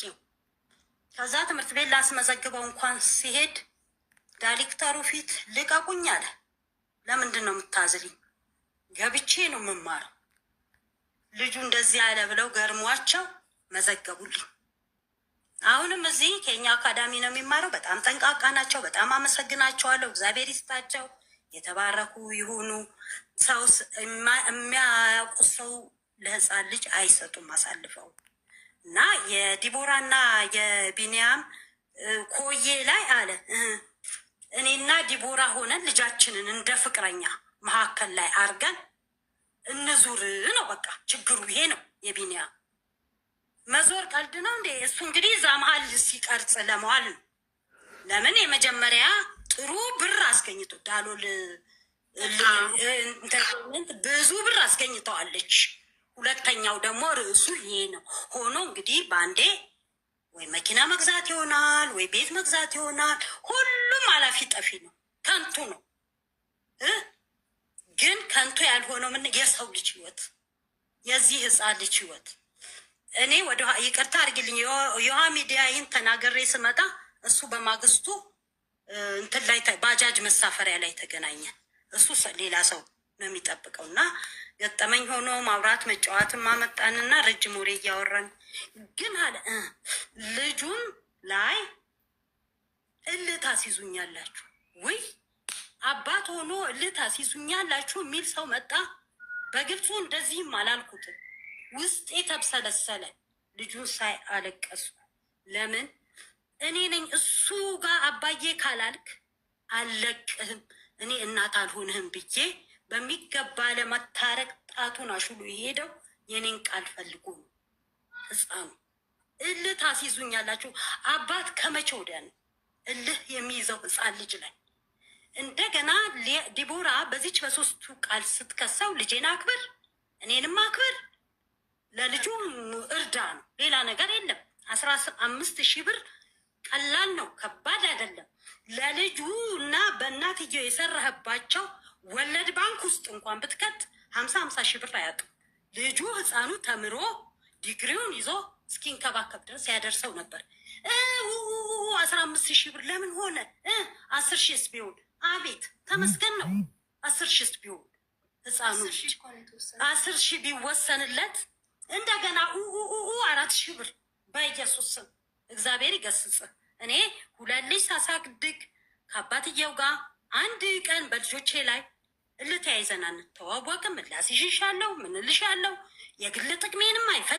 ጠይቂው። ከዛ ትምህርት ቤት ላስመዘግበው እንኳን ሲሄድ ዳይሬክተሩ ፊት ልቀቁኝ አለ። ለምንድን ነው የምታዝልኝ? ገብቼ ነው የምማረው። ልጁ እንደዚህ አለ ብለው ገርሟቸው መዘገቡልኝ። አሁንም እዚህ ከኛ አካዳሚ ነው የሚማረው። በጣም ጠንቃቃ ናቸው። በጣም አመሰግናቸዋለሁ። እግዚአብሔር ይስጣቸው፣ የተባረኩ ይሁኑ። ሰው የሚያውቁ ሰው ለህፃን ልጅ አይሰጡም አሳልፈው እና የዲቦራና የቢንያም ኮዬ ላይ አለ እኔና ዲቦራ ሆነን ልጃችንን እንደ ፍቅረኛ መካከል ላይ አርገን እንዙር ነው። በቃ ችግሩ ይሄ ነው። የቢንያም መዞር ቀልድ ነው እንዴ? እሱ እንግዲህ እዛ መሀል ሲቀርጽ ለመዋል ነው። ለምን የመጀመሪያ ጥሩ ብር አስገኝቶ ዳሎል ኢንተርቴንመንት ብዙ ብር አስገኝተዋለች። ሁለተኛው ደግሞ ርዕሱ ይሄ ነው ሆኖ እንግዲህ በአንዴ ወይ መኪና መግዛት ይሆናል ወይ ቤት መግዛት ይሆናል። ሁሉም አላፊ ጠፊ ነው፣ ከንቱ ነው። ግን ከንቱ ያልሆነው ምን የሰው ልጅ ህይወት፣ የዚህ ህፃን ልጅ ህይወት። እኔ ወደ ይቅርታ አድርግልኝ የውሃ ሚዲያ ይህን ተናገሬ ስመጣ እሱ በማግስቱ እንትን ላይ ባጃጅ መሳፈሪያ ላይ ተገናኘ። እሱ ሌላ ሰው ነው የሚጠብቀው እና ገጠመኝ ሆኖ ማውራት መጫወትም አመጣንና ረጅም ወሬ እያወራን ግን አለ ልጁን ላይ እልህ ታስይዙኛላችሁ ወይ አባት ሆኖ እልህ ታስይዙኛላችሁ የሚል ሰው መጣ። በግልጹ እንደዚህም አላልኩትም። ውስጤ ተብሰለሰለ። ልጁን ሳይ አለቀስኩ። ለምን እኔ ነኝ እሱ ጋር አባዬ ካላልክ አልለቅህም፣ እኔ እናት አልሆንህም ብዬ በሚገባ ለመታረቅ ጣቱን አሹሉ የሄደው የኔን ቃል ፈልጎ ነው። ህፃኑ እልህ ታስይዙኛላችሁ። አባት ከመቼ ወዲያ ነው እልህ የሚይዘው ህፃን ልጅ ላይ? እንደገና ዲቦራ በዚች በሶስቱ ቃል ስትከሰው ልጄን አክብር፣ እኔንም አክብር፣ ለልጁ እርዳ ነው፣ ሌላ ነገር የለም። 15,000 ብር ቀላል ነው፣ ከባድ አይደለም። ለልጁ እና በእናትየው የሰራህባቸው ወለድ ባንክ ውስጥ እንኳን ብትከት 50,000 ብር አያጡም። ልጁ ህፃኑ ተምሮ ዲግሪውን ይዞ እስኪንከባከብ ድረስ ያደርሰው ነበር። 15,000 ብር ለምን ሆነ? 10,000ስ ቢሆን አቤት ተመስገን ነው። 10,000ስ ቢሆን ህፃኑ 10,000 ቢወሰንለት እንደገና 4,000 ብር በኢየሱስ ስም እግዚአብሔር ይገስጽ። እኔ ሁለት ልጅ ሳሳድግ ከአባትየው ጋር አንድ ቀን በልጆቼ ላይ እልህ ተያይዘን አንተዋወቅም። ላስይዝሻለሁ ምን እልሻለሁ የግል ጥቅሜንም